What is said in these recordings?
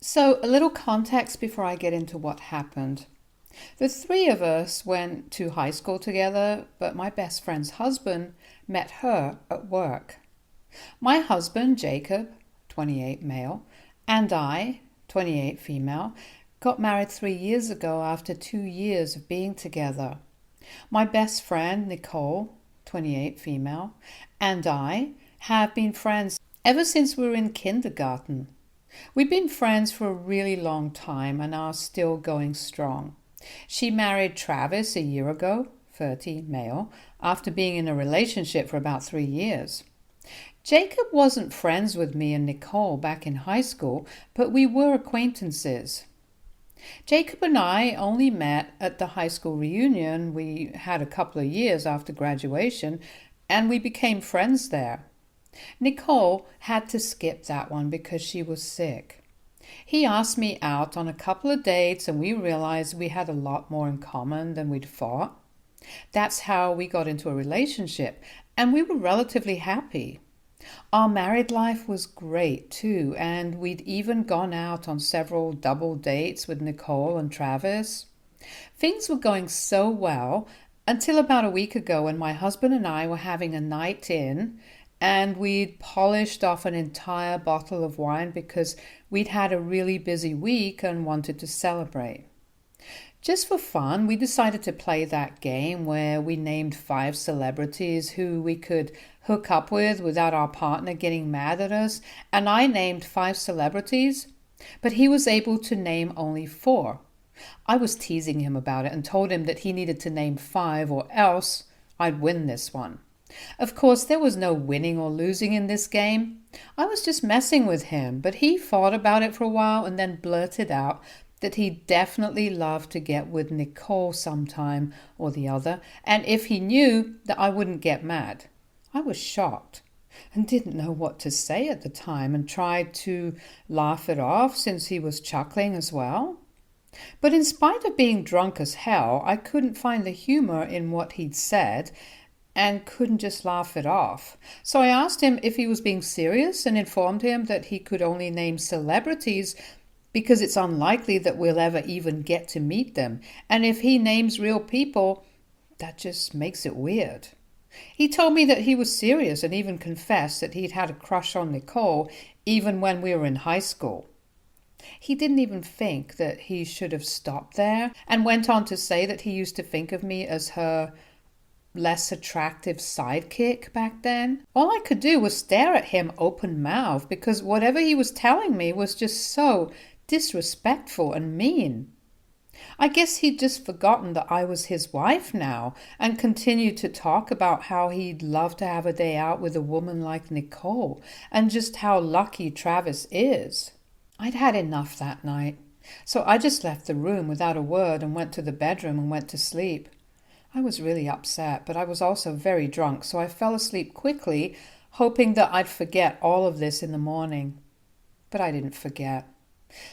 So, a little context before I get into what happened. The three of us went to high school together, but my best friend's husband met her at work. My husband, Jacob, 28 male, and I, 28 female, got married 3 years ago after 2 years of being together. My best friend, Nicole, 28 female, and I have been friends ever since we were in kindergarten. We've been friends for a really long time and are still going strong. She married Travis a year ago, 30 male, after being in a relationship for about 3 years. Jacob wasn't friends with me and Nicole back in high school, but we were acquaintances. Jacob and I only met at the high school reunion we had a couple of years after graduation, and we became friends there. Nicole had to skip that one because she was sick. He asked me out on a couple of dates and we realized we had a lot more in common than we'd thought. That's how we got into a relationship and we were relatively happy. Our married life was great too, and we'd even gone out on several double dates with Nicole and Travis. Things were going so well until about a week ago when my husband and I were having a night in and we'd polished off an entire bottle of wine because we'd had a really busy week and wanted to celebrate. Just for fun, we decided to play that game where we named 5 celebrities who we could hook up with without our partner getting mad at us, and I named 5 celebrities, but he was able to name only 4. I was teasing him about it and told him that he needed to name 5 or else I'd win this one. Of course, there was no winning or losing in this game. I was just messing with him, but he thought about it for a while and then blurted out that he'd definitely love to get with Nicole sometime or the other, and if he knew that I wouldn't get mad. I was shocked and didn't know what to say at the time and tried to laugh it off since he was chuckling as well. But in spite of being drunk as hell, I couldn't find the humor in what he'd said and couldn't just laugh it off. So I asked him if he was being serious and informed him that he could only name celebrities because it's unlikely that we'll ever even get to meet them. And if he names real people, that just makes it weird. He told me that he was serious and even confessed that he'd had a crush on Nicole even when we were in high school. He didn't even think that he should have stopped there and went on to say that he used to think of me as her less attractive sidekick back then. All I could do was stare at him open-mouthed because whatever he was telling me was just so disrespectful and mean. I guess he'd just forgotten that I was his wife now and continued to talk about how he'd love to have a day out with a woman like Nicole and just how lucky Travis is. I'd had enough that night, so I just left the room without a word and went to the bedroom and went to sleep. I was really upset, but I was also very drunk, so I fell asleep quickly, hoping that I'd forget all of this in the morning. But I didn't forget.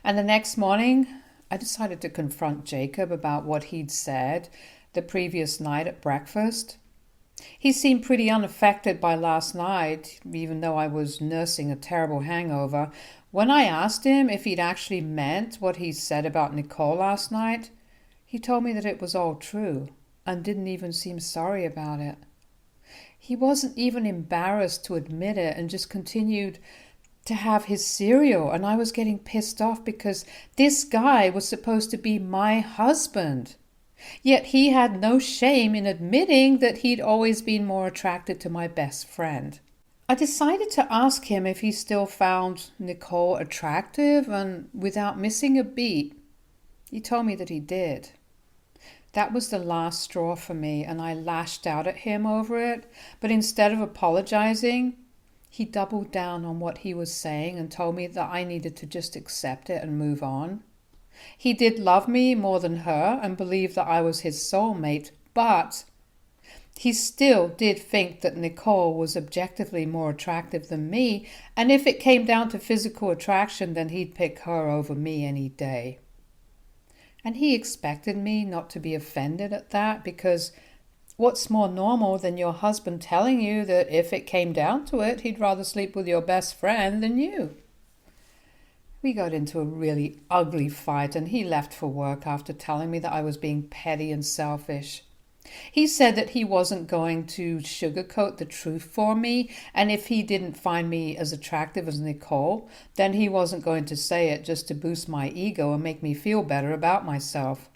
And the next morning, I decided to confront Jacob about what he'd said the previous night at breakfast. He seemed pretty unaffected by last night, even though I was nursing a terrible hangover. When I asked him if he'd actually meant what he said about Nicole last night, he told me that it was all true and didn't even seem sorry about it. He wasn't even embarrassed to admit it and just continued to have his cereal, and I was getting pissed off because this guy was supposed to be my husband. Yet he had no shame in admitting that he'd always been more attracted to my best friend. I decided to ask him if he still found Nicole attractive, and without missing a beat, he told me that he did. That was the last straw for me, and I lashed out at him over it, but instead of apologizing, he doubled down on what he was saying and told me that I needed to just accept it and move on. He did love me more than her and believed that I was his soulmate, but he still did think that Nicole was objectively more attractive than me, and if it came down to physical attraction, then he'd pick her over me any day. And he expected me not to be offended at that because what's more normal than your husband telling you that if it came down to it, he'd rather sleep with your best friend than you? We got into a really ugly fight and he left for work after telling me that I was being petty and selfish. He said that he wasn't going to sugarcoat the truth for me, and if he didn't find me as attractive as Nicole, then he wasn't going to say it just to boost my ego and make me feel better about myself.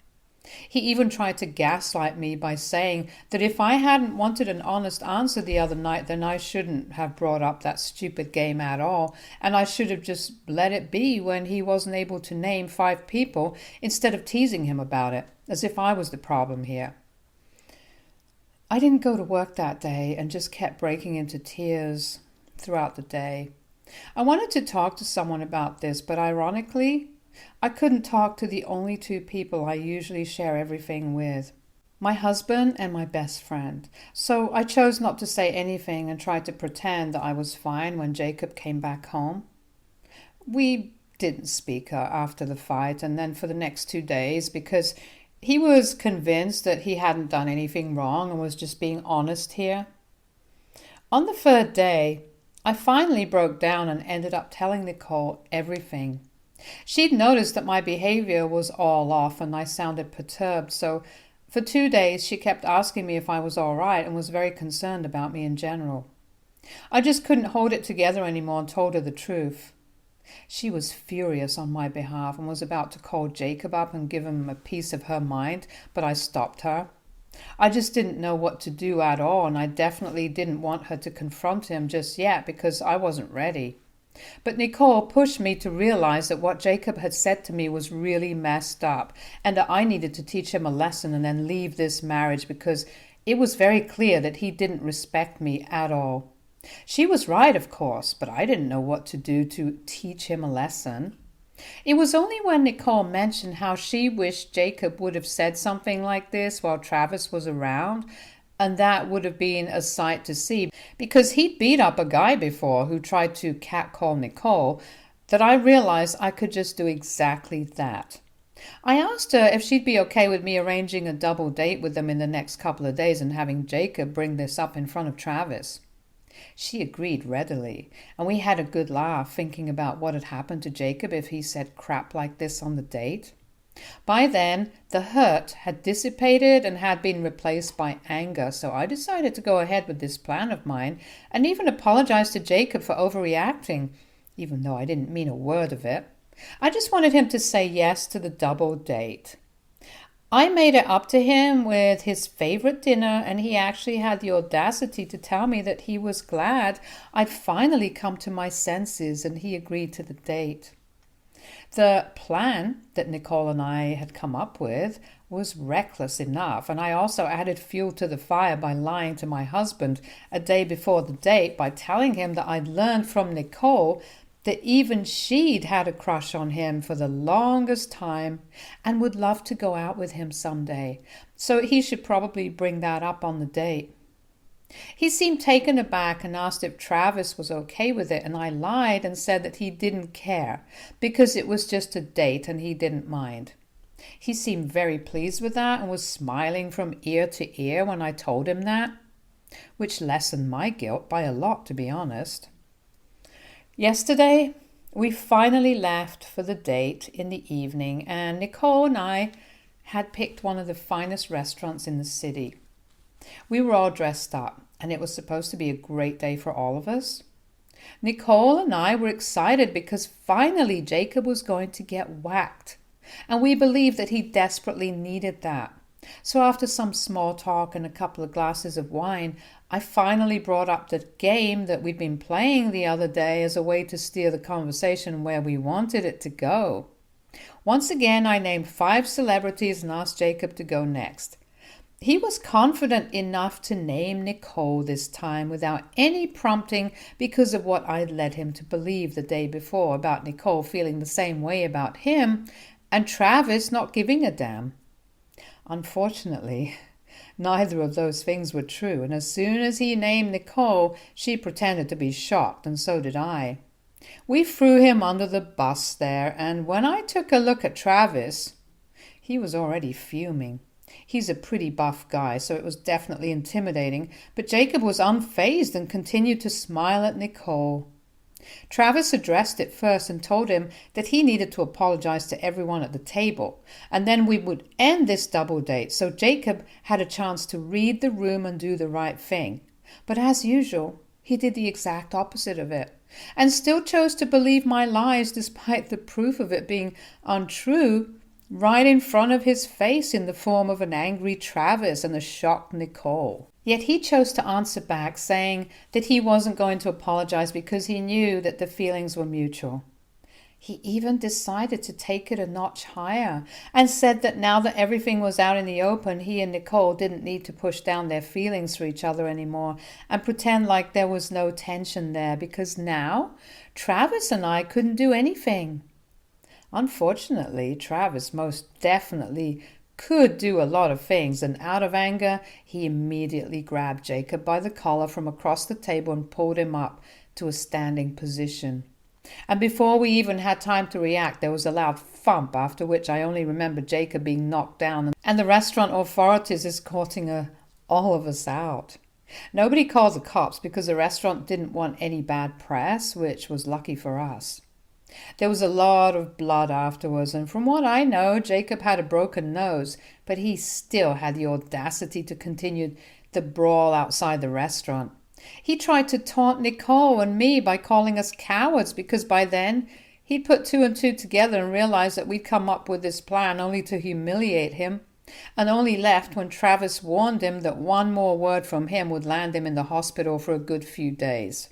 He even tried to gaslight me by saying that if I hadn't wanted an honest answer the other night, then I shouldn't have brought up that stupid game at all, and I should have just let it be when he wasn't able to name 5 people instead of teasing him about it, as if I was the problem here. I didn't go to work that day and just kept breaking into tears throughout the day. I wanted to talk to someone about this, but ironically, I couldn't talk to the only 2 people I usually share everything with, my husband and my best friend. So I chose not to say anything and tried to pretend that I was fine when Jacob came back home. We didn't speak after the fight and then for the next 2 days because he was convinced that he hadn't done anything wrong and was just being honest here. On the 3rd day, I finally broke down and ended up telling Nicole everything. She'd noticed that my behavior was all off and I sounded perturbed, so for 2 days she kept asking me if I was all right and was very concerned about me in general. I just couldn't hold it together anymore and told her the truth. She was furious on my behalf and was about to call Jacob up and give him a piece of her mind, but I stopped her. I just didn't know what to do at all, and I definitely didn't want her to confront him just yet because I wasn't ready. But Nicole pushed me to realize that what Jacob had said to me was really messed up and that I needed to teach him a lesson and then leave this marriage because it was very clear that he didn't respect me at all. She was right, of course, but I didn't know what to do to teach him a lesson. It was only when Nicole mentioned how she wished Jacob would have said something like this while Travis was around, and that would have been a sight to see because he'd beat up a guy before who tried to catcall Nicole, that I realized I could just do exactly that. I asked her if she'd be okay with me arranging a double date with them in the next couple of days and having Jacob bring this up in front of Travis. She agreed readily, and we had a good laugh thinking about what had happened to Jacob if he said crap like this on the date. By then, the hurt had dissipated and had been replaced by anger, so I decided to go ahead with this plan of mine and even apologize to Jacob for overreacting, even though I didn't mean a word of it. I just wanted him to say yes to the double date. I made it up to him with his favorite dinner, and he actually had the audacity to tell me that he was glad I'd finally come to my senses, and he agreed to the date. The plan that Nicole and I had come up with was reckless enough, and I also added fuel to the fire by lying to my husband a day before the date by telling him that I'd learned from Nicole that even she'd had a crush on him for the longest time and would love to go out with him someday, so he should probably bring that up on the date. He seemed taken aback and asked if Travis was okay with it, and I lied and said that he didn't care because it was just a date and he didn't mind. He seemed very pleased with that and was smiling from ear to ear when I told him that, which lessened my guilt by a lot, to be honest. Yesterday, we finally left for the date in the evening, and Nicole and I had picked one of the finest restaurants in the city. We were all dressed up, and it was supposed to be a great day for all of us. Nicole and I were excited because finally Jacob was going to get whacked, and we believed that he desperately needed that. So after some small talk and a couple of glasses of wine, I finally brought up the game that we'd been playing the other day as a way to steer the conversation where we wanted it to go. Once again, I named 5 celebrities and asked Jacob to go next. He was confident enough to name Nicole this time without any prompting because of what I'd led him to believe the day before about Nicole feeling the same way about him and Travis not giving a damn. Unfortunately, neither of those things were true, and as soon as he named Nicole, she pretended to be shocked, and so did I. We threw him under the bus there, and when I took a look at Travis, he was already fuming. He's a pretty buff guy, so it was definitely intimidating, but Jacob was unfazed and continued to smile at Nicole. Travis addressed it first and told him that he needed to apologize to everyone at the table, and then we would end this double date so Jacob had a chance to read the room and do the right thing. But as usual, he did the exact opposite of it, and still chose to believe my lies despite the proof of it being untrue right in front of his face in the form of an angry Travis and a shocked Nicole. Yet he chose to answer back saying that he wasn't going to apologize because he knew that the feelings were mutual. He even decided to take it a notch higher and said that now that everything was out in the open, he and Nicole didn't need to push down their feelings for each other anymore and pretend like there was no tension there because now Travis and I couldn't do anything. Unfortunately, Travis most definitely could do a lot of things, and out of anger, he immediately grabbed Jacob by the collar from across the table and pulled him up to a standing position. And before we even had time to react, there was a loud thump, after which I only remember Jacob being knocked down and the restaurant authorities escorting all of us out. Nobody called the cops because the restaurant didn't want any bad press, which was lucky for us. There was a lot of blood afterwards, and from what I know, Jacob had a broken nose, but he still had the audacity to continue the brawl outside the restaurant. He tried to taunt Nicole and me by calling us cowards because by then he'd put two and two together and realized that we'd come up with this plan only to humiliate him, and only left when Travis warned him that one more word from him would land him in the hospital for a good few days.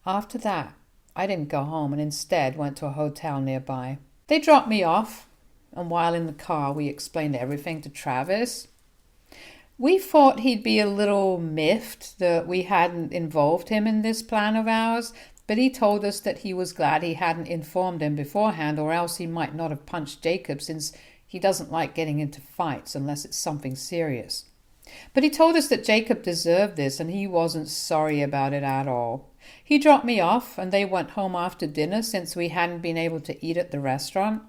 After that, I didn't go home and instead went to a hotel nearby. They dropped me off, and while in the car we explained everything to Travis. We thought he'd be a little miffed that we hadn't involved him in this plan of ours, but he told us that he was glad he hadn't informed him beforehand, or else he might not have punched Jacob since he doesn't like getting into fights unless it's something serious. But he told us that Jacob deserved this and he wasn't sorry about it at all. He dropped me off and they went home after dinner since we hadn't been able to eat at the restaurant.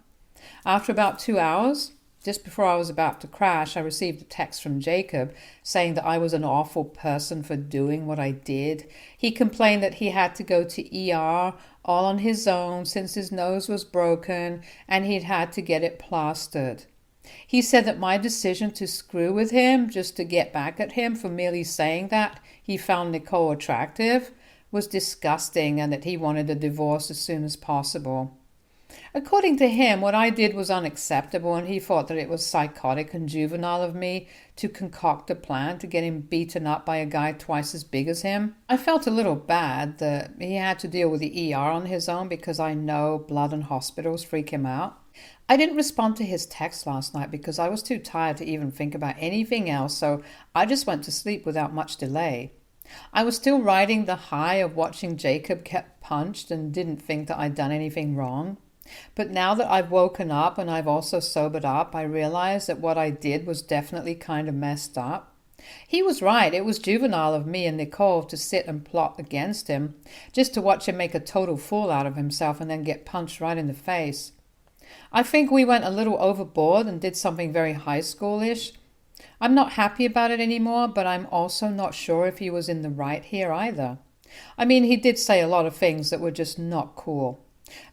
After about 2 hours, just before I was about to crash, I received a text from Jacob saying that I was an awful person for doing what I did. He complained that he had to go to ER all on his own since his nose was broken and he'd had to get it plastered. He said that my decision to screw with him just to get back at him for merely saying that he found Nicole attractive was disgusting and that he wanted a divorce as soon as possible. According to him, what I did was unacceptable and he thought that it was psychotic and juvenile of me to concoct a plan to get him beaten up by a guy twice as big as him. I felt a little bad that he had to deal with the ER on his own because I know blood and hospitals freak him out. I didn't respond to his text last night because I was too tired to even think about anything else, so I just went to sleep without much delay. I was still riding the high of watching Jacob get punched and didn't think that I'd done anything wrong. But now that I've woken up and I've also sobered up, I realize that what I did was definitely kind of messed up. He was right. It was juvenile of me and Nicole to sit and plot against him, just to watch him make a total fool out of himself and then get punched right in the face. I think we went a little overboard and did something very high schoolish. I'm not happy about it anymore, but I'm also not sure if he was in the right here either. I mean, he did say a lot of things that were just not cool.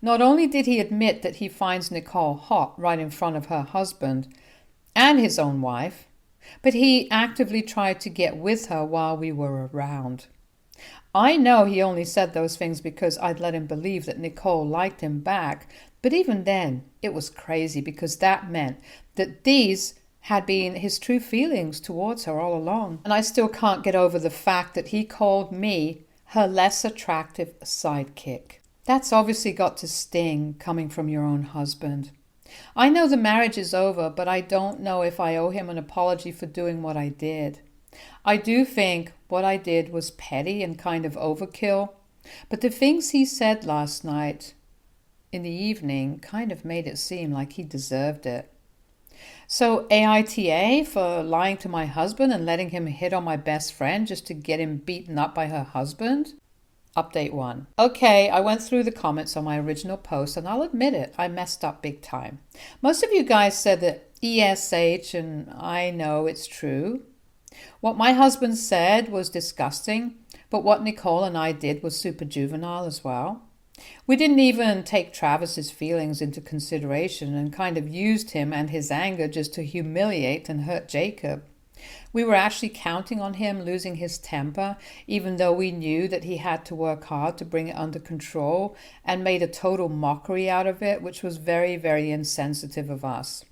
Not only did he admit that he finds Nicole hot right in front of her husband and his own wife, but he actively tried to get with her while we were around. I know he only said those things because I'd let him believe that Nicole liked him back, but even then it was crazy because that meant that these had been his true feelings towards her all along. And I still can't get over the fact that he called me her less attractive sidekick. That's obviously got to sting coming from your own husband. I know the marriage is over, but I don't know if I owe him an apology for doing what I did. I do think what I did was petty and kind of overkill, but the things he said last night in the evening kind of made it seem like he deserved it. So AITA for lying to my husband and letting him hit on my best friend just to get him beaten up by her husband? Update 1. Okay, I went through the comments on my original post and I'll admit it, I messed up big time. Most of you guys said that ESH and I know it's true. What my husband said was disgusting, But what Nicole and I did was super juvenile as well. We didn't even take Travis's feelings into consideration and kind of used him and his anger just to humiliate and hurt Jacob. We were actually counting on him losing his temper, even though we knew that he had to work hard to bring it under control, and made a total mockery out of it, which was very, very insensitive of us.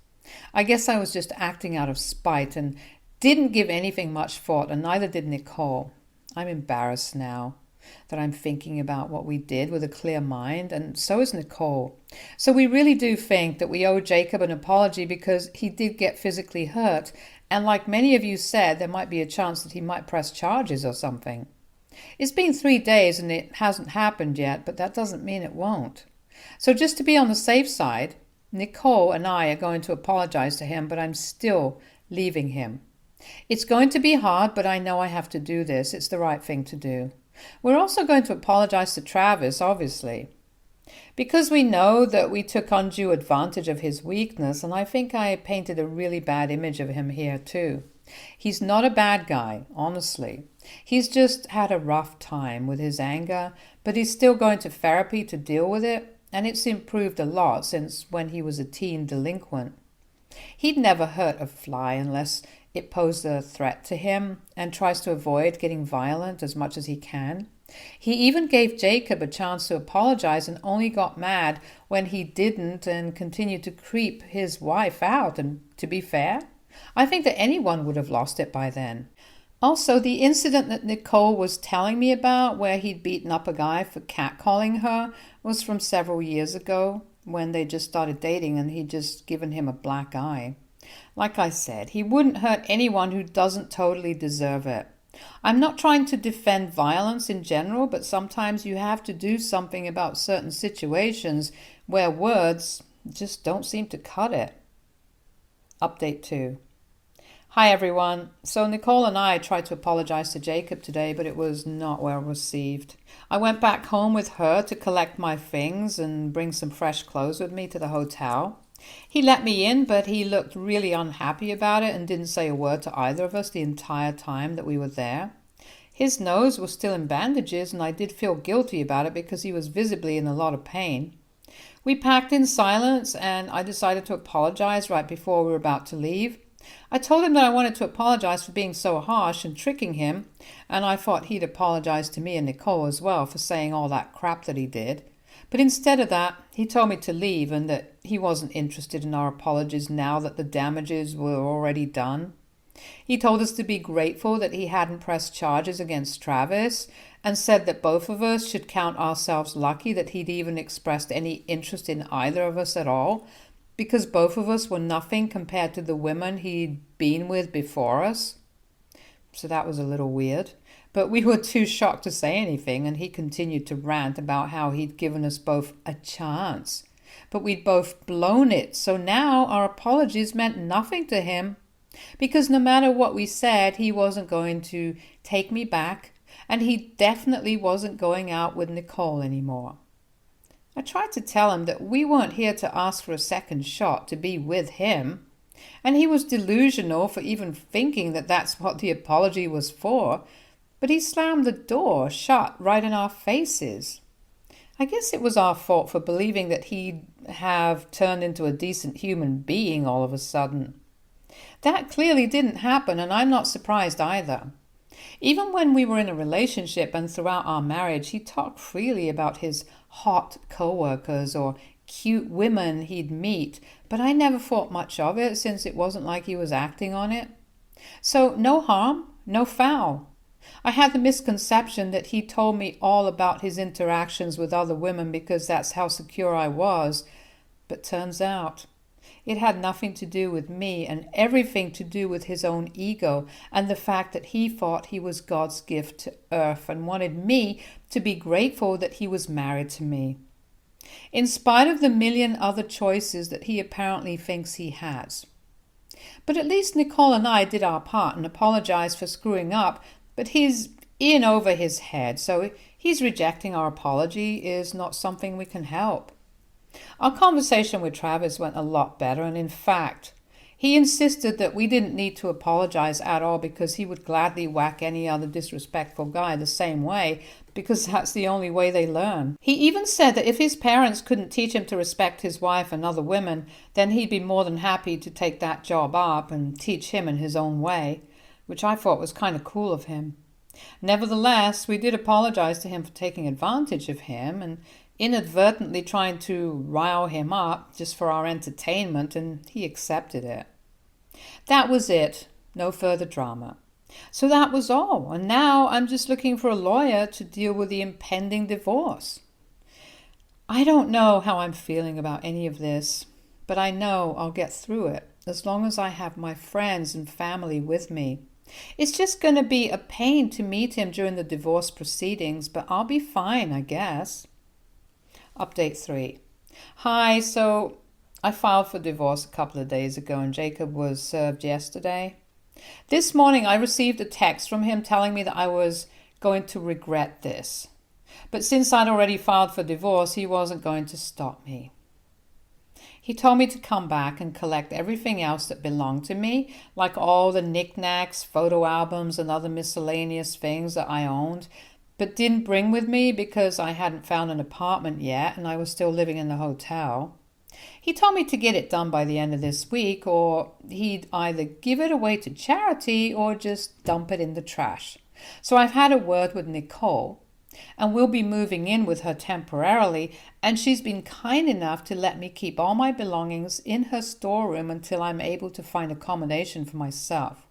I guess I was just acting out of spite and didn't give anything much thought, and neither did Nicole. I'm embarrassed now that I'm thinking about what we did with a clear mind, and so is Nicole. So we really do think that we owe Jacob an apology because he did get physically hurt, and like many of you said, there might be a chance that he might press charges or something. It's been 3 days and it hasn't happened yet, but that doesn't mean it won't. So just to be on the safe side, Nicole and I are going to apologize to him, but I'm still leaving him. It's going to be hard, but I know I have to do this. It's the right thing to do. We're also going to apologize to Travis, obviously, because we know that we took undue advantage of his weakness, and I think I painted a really bad image of him here too. He's not a bad guy, honestly. He's just had a rough time with his anger, but he's still going to therapy to deal with it, and it's improved a lot since when he was a teen delinquent. He'd never hurt a fly unless it posed a threat to him, and tries to avoid getting violent as much as he can. He even gave Jacob a chance to apologize and only got mad when he didn't and continued to creep his wife out. And to be fair, I think that anyone would have lost it by then. Also, the incident that Nicole was telling me about where he'd beaten up a guy for catcalling her was from several years ago when they just started dating and he'd just given him a black eye. Like I said, he wouldn't hurt anyone who doesn't totally deserve it. I'm not trying to defend violence in general, but sometimes you have to do something about certain situations where words just don't seem to cut it. Update 2. Hi everyone. So Nicole and I tried to apologize to Jacob today, but it was not well received. I went back home with her to collect my things and bring some fresh clothes with me to the hotel. He let me in, but he looked really unhappy about it and didn't say a word to either of us the entire time that we were there. His nose was still in bandages, and I did feel guilty about it because he was visibly in a lot of pain. We packed in silence, and I decided to apologize right before we were about to leave. I told him that I wanted to apologize for being so harsh and tricking him, and I thought he'd apologize to me and Nicole as well for saying all that crap that he did. But instead of that, he told me to leave and that he wasn't interested in our apologies now that the damages were already done. He told us to be grateful that he hadn't pressed charges against Travis and said that both of us should count ourselves lucky that he'd even expressed any interest in either of us at all, because both of us were nothing compared to the women he'd been with before us. So that was a little weird. But we were too shocked to say anything, and he continued to rant about how he'd given us both a chance. But we'd both blown it, so now our apologies meant nothing to him, because no matter what we said, he wasn't going to take me back, and he definitely wasn't going out with Nicole anymore. I tried to tell him that we weren't here to ask for a second shot to be with him, and he was delusional for even thinking that that's what the apology was for, but he slammed the door shut right in our faces. I guess it was our fault for believing that he'd have turned into a decent human being all of a sudden. That clearly didn't happen, and I'm not surprised either. Even when we were in a relationship and throughout our marriage, he talked freely about his hot co-workers or cute women he'd meet, but I never thought much of it since it wasn't like he was acting on it. So no harm, no foul. I had the misconception that he told me all about his interactions with other women because that's how secure I was, but turns out it had nothing to do with me and everything to do with his own ego and the fact that he thought he was God's gift to earth and wanted me to be grateful that he was married to me, in spite of the million other choices that he apparently thinks he has. But at least Nicole and I did our part and apologized for screwing up, but he's in over his head, so he's rejecting our apology is not something we can help. Our conversation with Travis went a lot better, and in fact, He insisted that we didn't need to apologize at all because he would gladly whack any other disrespectful guy the same way because that's the only way they learn. He even said that if his parents couldn't teach him to respect his wife and other women, then he'd be more than happy to take that job up and teach him in his own way, which I thought was kind of cool of him. Nevertheless, we did apologize to him for taking advantage of him and inadvertently trying to rile him up just for our entertainment, and he accepted it. That was it. No further drama. So that was all, and now I'm just looking for a lawyer to deal with the impending divorce. I don't know how I'm feeling about any of this, but I know I'll get through it as long as I have my friends and family with me. It's just going to be a pain to meet him during the divorce proceedings, but I'll be fine, I guess. Update 3. Hi, so I filed for divorce a couple of days ago and Jacob was served yesterday. This morning I received a text from him telling me that I was going to regret this. But since I'd already filed for divorce, he wasn't going to stop me. He told me to come back and collect everything else that belonged to me, like all the knickknacks, photo albums, and other miscellaneous things that I owned, but didn't bring with me because I hadn't found an apartment yet and I was still living in the hotel. He told me to get it done by the end of this week, or he'd either give it away to charity or just dump it in the trash. So I've had a word with Nicole, and we'll be moving in with her temporarily, and she's been kind enough to let me keep all my belongings in her storeroom until I'm able to find accommodation for myself.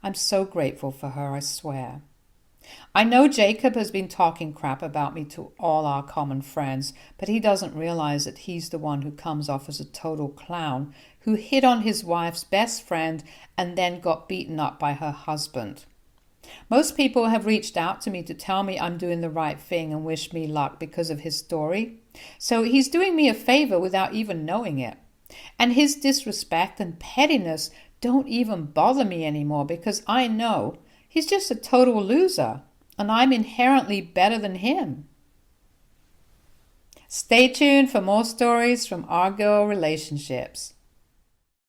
I'm so grateful for her, I swear. I know Jacob has been talking crap about me to all our common friends, but he doesn't realize that he's the one who comes off as a total clown, who hit on his wife's best friend and then got beaten up by her husband. Most people have reached out to me to tell me I'm doing the right thing and wish me luck because of his story. So he's doing me a favor without even knowing it. And his disrespect and pettiness don't even bother me anymore because I know he's just a total loser, and I'm inherently better than him. Stay tuned for more stories from our girl relationships.